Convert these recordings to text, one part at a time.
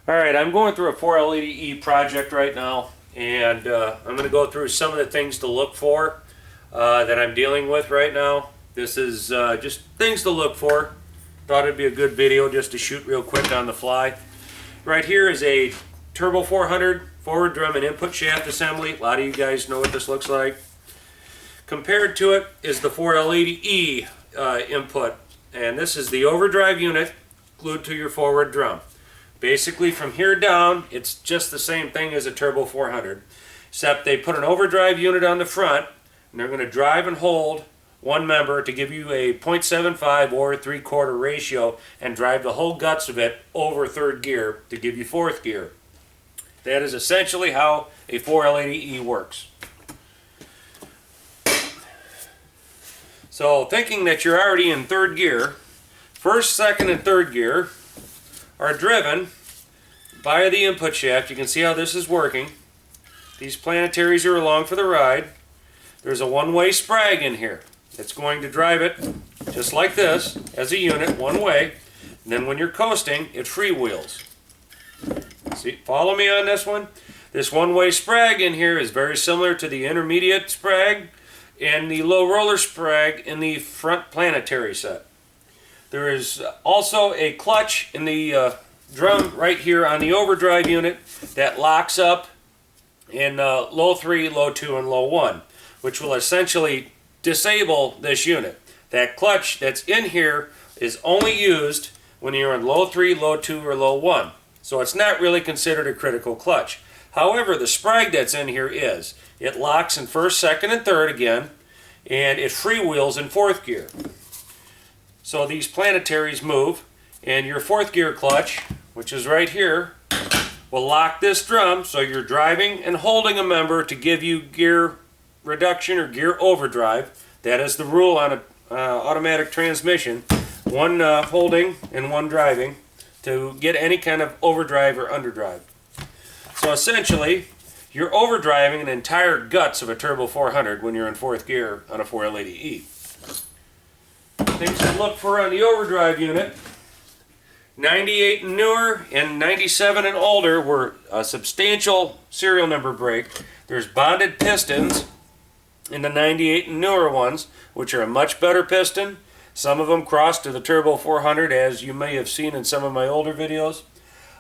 Alright, I'm going through a 4LEDE project right now, and I'm going to go through some of the things to look for that I'm dealing with right now. This is just things to look for. Thought it'd be a good video just to shoot real quick on the fly. Right here is a Turbo 400 forward drum and input shaft assembly. A lot of you guys know what this looks like. Compared to it is the 4LEDE input, and this is the overdrive unit glued to your forward drum. Basically from here down, it's just the same thing as a Turbo 400, except they put an overdrive unit on the front, and they're going to drive and hold one member to give you a 0.75 or 3/4 ratio and drive the whole guts of it over third gear to give you fourth gear. That is essentially how a 4LEDE works. So thinking that you're already in third gear, first, second, and third gear are driven by the input shaft. You can see how this is working. These planetaries are along for the ride. There's a one-way sprag in here that's going to drive it just like this as a unit, one way. And then when you're coasting, it freewheels. See, follow me on this one. This one-way sprag in here is very similar to the intermediate sprag and the low roller sprag in the front planetary set. There is also a clutch in the drum right here on the overdrive unit that locks up in low 3, low 2, and low 1, which will essentially disable this unit. That clutch that's in here is only used when you're in low 3, low 2, or low 1. So it's not really considered a critical clutch. However, the sprag that's in here is. It locks in first, second, and third again, and it freewheels in fourth gear. So these planetaries move, and your fourth gear clutch, which is right here, will lock this drum so you're driving and holding a member to give you gear reduction or gear overdrive. That is the rule on an automatic transmission. One holding and one driving to get any kind of overdrive or underdrive. So essentially, you're overdriving an entire guts of a Turbo 400 when you're in fourth gear on a 4LEDE. Things to look for on the overdrive unit: 98 and newer and 97 and older were a substantial serial number break. There's bonded pistons in the 98 and newer ones, which are a much better piston. Some of them cross to the Turbo 400, as you may have seen in some of my older videos.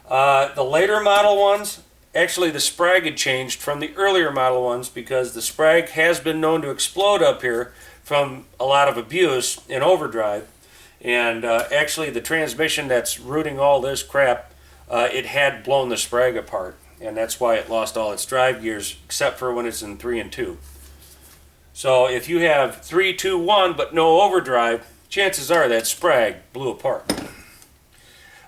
The later model ones, actually the sprag had changed from the earlier model ones because the sprag has been known to explode up here from a lot of abuse in overdrive. And actually the transmission that's routing all this crap, it had blown the sprag apart, and that's why it lost all its drive gears except for when it's in 3 and 2. So if you have 3, 2, 1 but no overdrive, chances are that sprag blew apart.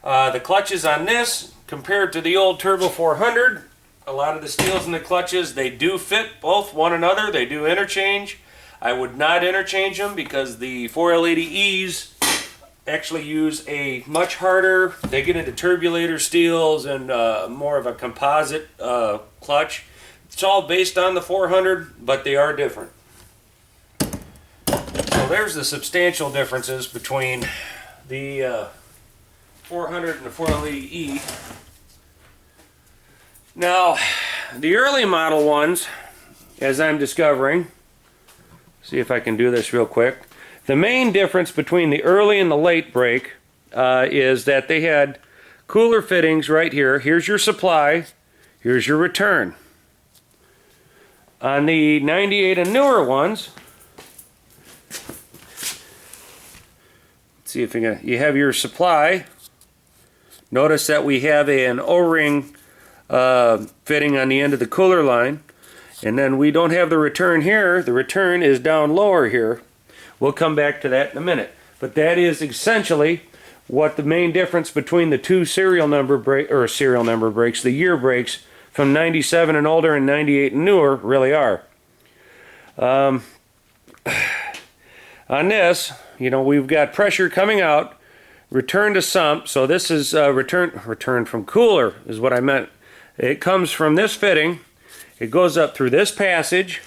The clutches on this compared to the old Turbo 400, a lot of the steels in the clutches, they do fit both one another. They do interchange. I would not interchange them because the 4LEDEs actually use a much harder, they get into turbulator steels and more of a composite clutch. It's all based on the 400, but they are different. So there's the substantial differences between the 400 and the 4LEDE. Now, the early model ones, as I'm discovering, see if I can do this real quick. The main difference between the early and the late break is that they had cooler fittings right here. Here's your supply, here's your return. On the 98 and newer ones, let's see if you have your supply. Notice that we have an O-ring fitting on the end of the cooler line, and then we don't have the return here. The return is down lower here. We'll come back to that in a minute, but that is essentially what the main difference between the two serial number breaks, the year breaks from 97 and older and 98 and newer really are. On this, you know, we've got pressure coming out, return to sump. So this is return from cooler is what I meant. It comes from this fitting. It goes up through this passage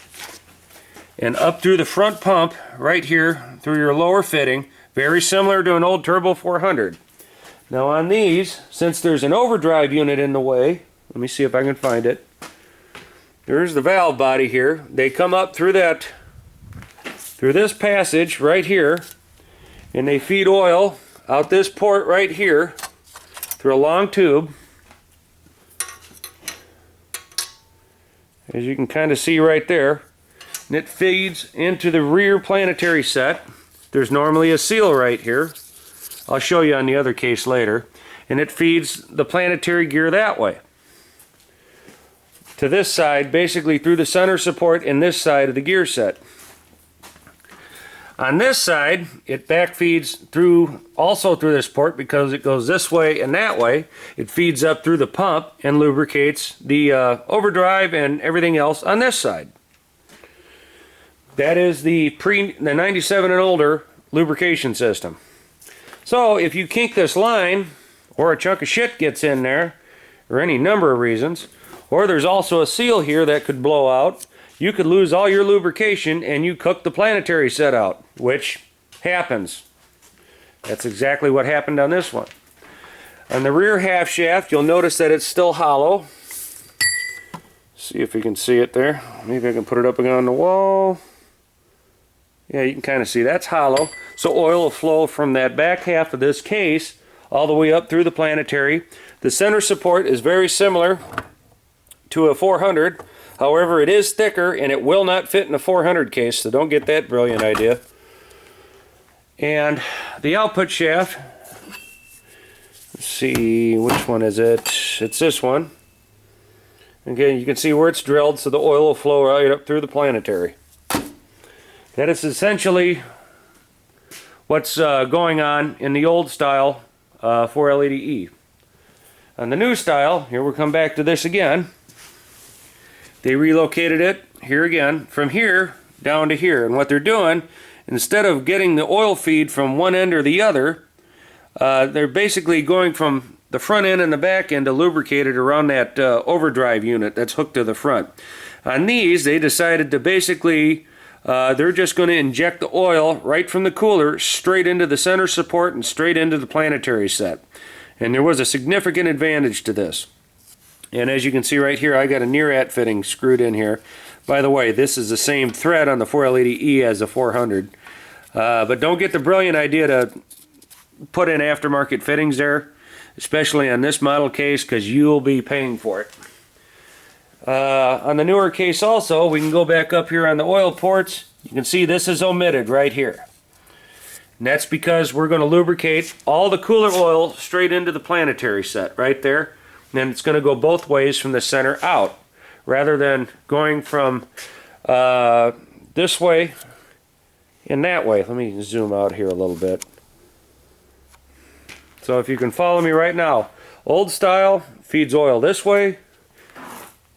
and up through the front pump right here through your lower fitting, very similar to an old Turbo 400. Now on these, since there's an overdrive unit in the way, let me see if I can find it. There's the valve body here. They come up through this passage right here, and they feed oil out this port right here through a long tube. As you can kind of see right there. And it feeds into the rear planetary set. There's normally a seal right here. I'll show you on the other case later. And it feeds the planetary gear that way. To this side, basically through the center support in this side of the gear set. On this side, it backfeeds also through this port because it goes this way and that way. It feeds up through the pump and lubricates the overdrive and everything else on this side. That is the 97 and older lubrication system. So if you kink this line, or a chunk of shit gets in there, or any number of reasons, or there's also a seal here that could blow out, you could lose all your lubrication and you cook the planetary set out, which happens. That's exactly what happened on this one. On the rear half shaft, you'll notice that it's still hollow. See if you can see it there. Maybe I can put it up again on the wall. Yeah, you can kind of see that's hollow. So oil will flow from that back half of this case all the way up through the planetary. The center support is very similar to a 400. However, it is thicker and it will not fit in a 400 case, so don't get that brilliant idea. And the output shaft, let's see, which one is it? It's this one. Again, you can see where it's drilled, so the oil will flow right up through the planetary. That is essentially what's going on in the old style 4LED-E. On the new style, here we'll come back to this again. They relocated it, here again, from here down to here. And what they're doing, instead of getting the oil feed from one end or the other, they're basically going from the front end and the back end to lubricate it around that overdrive unit that's hooked to the front. On these, they decided to basically, they're just going to inject the oil right from the cooler straight into the center support and straight into the planetary set. And there was a significant advantage to this. And as you can see right here, I got a near-at fitting screwed in here. By the way, this is the same thread on the 4LED-E as the 400. But don't get the brilliant idea to put in aftermarket fittings there, especially on this model case, because you'll be paying for it. On the newer case also, we can go back up here on the oil ports. You can see this is omitted right here. And that's because we're going to lubricate all the cooler oil straight into the planetary set right there. And it's going to go both ways from the center out, rather than going from this way and that way. Let me zoom out here a little bit. So if you can follow me right now, old style feeds oil this way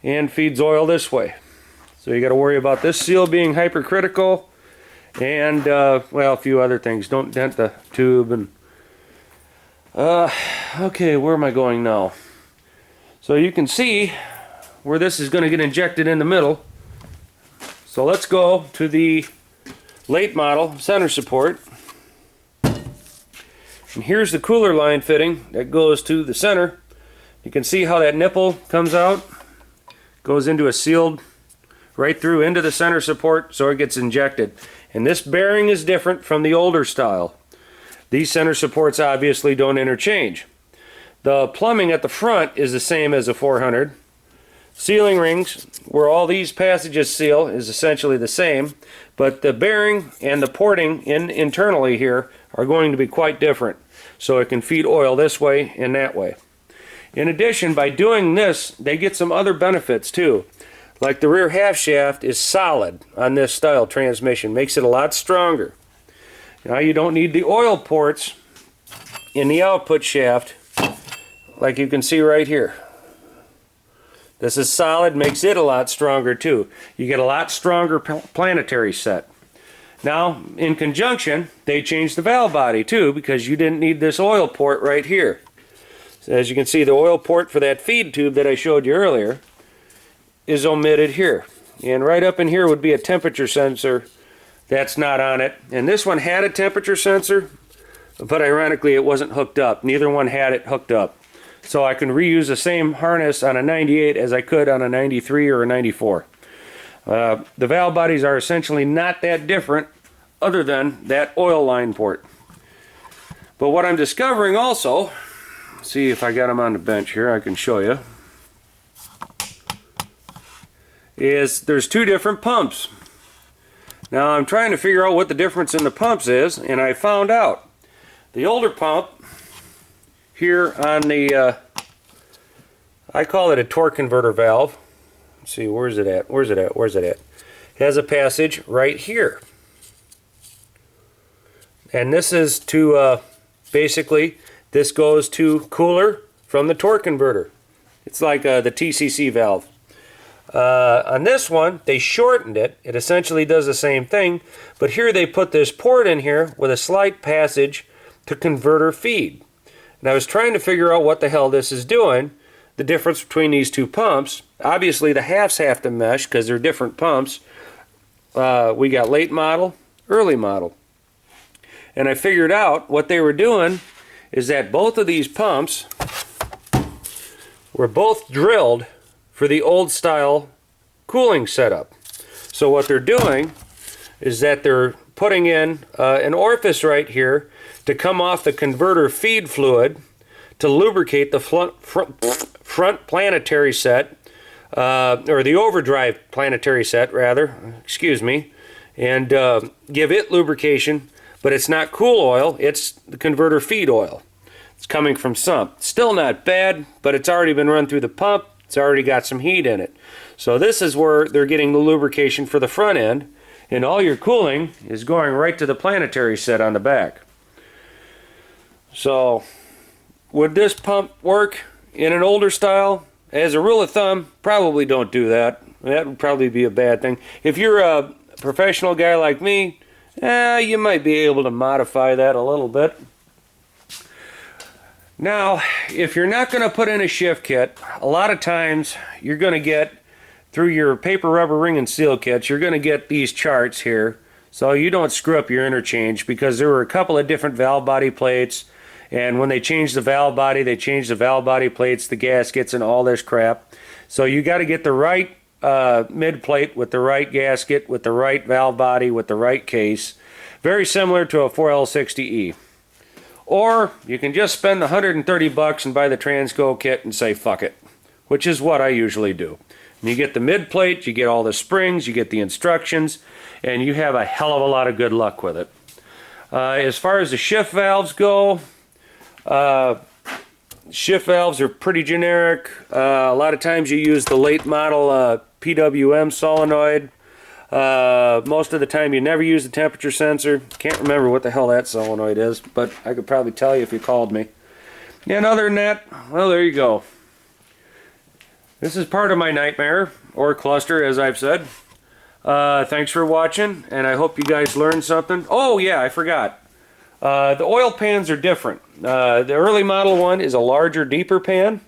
and feeds oil this way. So you got to worry about this seal being hypercritical and, well, a few other things. Don't dent the tube. And okay, where am I going now? So you can see where this is going to get injected in the middle. So let's go to the late model center support. And here's the cooler line fitting that goes to the center. You can see how that nipple comes out, goes into a sealed right through into the center support, so it gets injected. And this bearing is different from the older style. These center supports obviously don't interchange. The plumbing at the front is the same as a 400. Sealing rings, where all these passages seal, is essentially the same, but the bearing and the porting internally here are going to be quite different. So it can feed oil this way and that way. In addition, by doing this, they get some other benefits too. Like the rear half shaft is solid on this style transmission, makes it a lot stronger. Now you don't need the oil ports in the output shaft, like you can see right here. This is solid, makes it a lot stronger too. You get a lot stronger planetary set. Now, in conjunction, they changed the valve body too, because you didn't need this oil port right here. So as you can see, the oil port for that feed tube that I showed you earlier is omitted here. And right up in here would be a temperature sensor that's not on it. And this one had a temperature sensor, but ironically it wasn't hooked up. Neither one had it hooked up. So I can reuse the same harness on a 98 as I could on a 93 or a 94. The valve bodies are essentially not that different other than that oil line port. But what I'm discovering also, see if I got them on the bench here, I can show you, is there's two different pumps. Now I'm trying to figure out what the difference in the pumps is, and I found out. The older pump here on the, I call it a torque converter valve. Let's see, where's it at? Where's it at? Where's it at? Has a passage right here. And this is to, basically, this goes to cooler from the torque converter. It's like the TCC valve. On this one, they shortened it. It essentially does the same thing, but here they put this port in here with a slight passage to converter feed. And I was trying to figure out what the hell this is doing, the difference between these two pumps. Obviously, the halves have to mesh because they're different pumps. We got late model, early model. And I figured out what they were doing is that both of these pumps were both drilled for the old style cooling setup. So what they're doing is that they're putting in an orifice right here to come off the converter feed fluid to lubricate the front planetary set, or the overdrive planetary set rather, excuse me, and give it lubrication, but it's not cool oil, it's the converter feed oil. It's coming from sump. Still not bad, but it's already been run through the pump. It's already got some heat in it. So this is where they're getting the lubrication for the front end, and all your cooling is going right to the planetary set on the back. So would this pump work in an older style? As a rule of thumb, probably don't do that. That would probably be a bad thing. If you're a professional guy like me, you might be able to modify that a little bit. Now, if you're not going to put in a shift kit, a lot of times you're going to get, through your paper, rubber, ring, and seal kits, you're going to get these charts here so you don't screw up your interchange, because there were a couple of different valve body plates, and when they changed the valve body, they changed the valve body plates, the gaskets, and all this crap. So you got to get the right mid plate with the right gasket, with the right valve body, with the right case. Very similar to a 4L60E. Or you can just spend the $130 and buy the Transco kit and say fuck it, which is what I usually do. And you get the mid plate, you get all the springs, you get the instructions, and you have a hell of a lot of good luck with it. As far as the shift valves go, shift valves are pretty generic. A lot of times you use the late model PWM solenoid. Most of the time you never use the temperature sensor. Can't remember what the hell that solenoid is, but I could probably tell you if you called me. And other than that, well, there you go. This is part of my nightmare, or cluster, as I've said. Thanks for watching, and I hope you guys learned something. Oh yeah, I forgot. The oil pans are different. The early model one is a larger, deeper pan.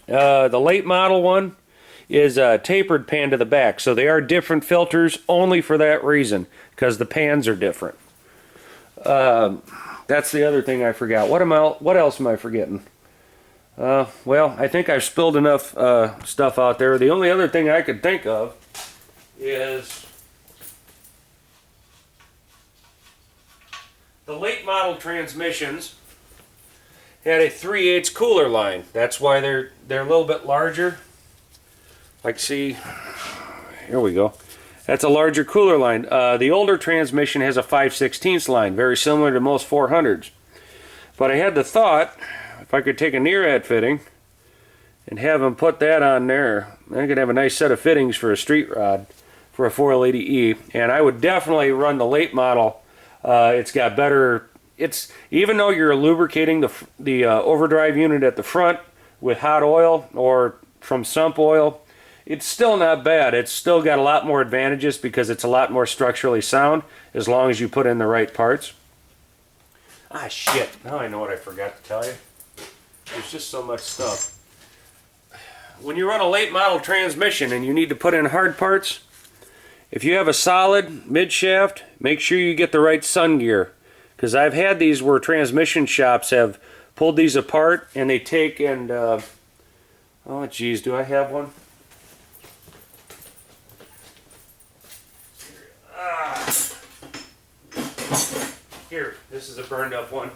The late model one is a tapered pan to the back. So they are different filters only for that reason, because the pans are different. That's the other thing I forgot. What else am I forgetting? Well, I think I've spilled enough stuff out there. The only other thing I could think of is the late model transmissions had a 3/8 cooler line. That's why they're a little bit larger. Like, see, here we go. That's a larger cooler line. The older transmission has a 5/16 line, very similar to most 400s. But I had the thought, if I could take a near-head fitting and have them put that on there, I could have a nice set of fittings for a street rod for a 4L80E. And I would definitely run the late model. It's got better, even though you're lubricating the overdrive unit at the front with hot oil or from sump oil, it's still not bad. It's still got a lot more advantages because it's a lot more structurally sound as long as you put in the right parts. Ah, shit. Now I know what I forgot to tell you. There's just so much stuff. When you run a late model transmission and you need to put in hard parts, if you have a solid mid shaft, make sure you get the right sun gear, Because I've had these where transmission shops have pulled these apart and they take and, oh geez, do I have one? Here, this is a burned up one.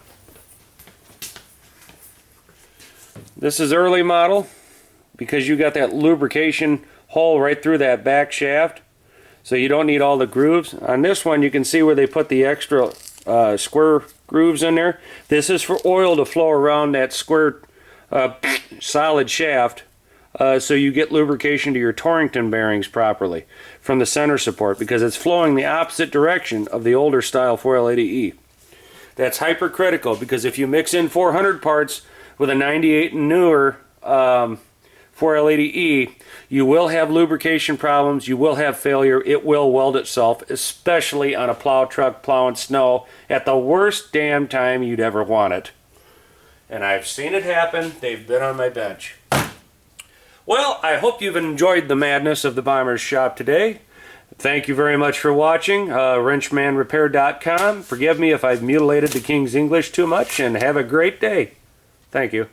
This is early model because you got that lubrication hole right through that back shaft, so you don't need all the grooves. On this one you can see where they put the extra square grooves in there. This is for oil to flow around that square solid shaft, so you get lubrication to your Torrington bearings properly from the center support, because it's flowing the opposite direction of the older style 4L80E. That's hypercritical, because if you mix in 400 parts with a 98 and newer 4L80E, you will have lubrication problems, you will have failure, it will weld itself, especially on a plow truck plowing snow at the worst damn time you'd ever want it. And I've seen it happen. They've been on my bench. Well, I hope you've enjoyed the madness of the Bomber's Shop today. Thank you very much for watching. wrenchmanrepair.com. Forgive me if I've mutilated the King's English too much, and have a great day. Thank you.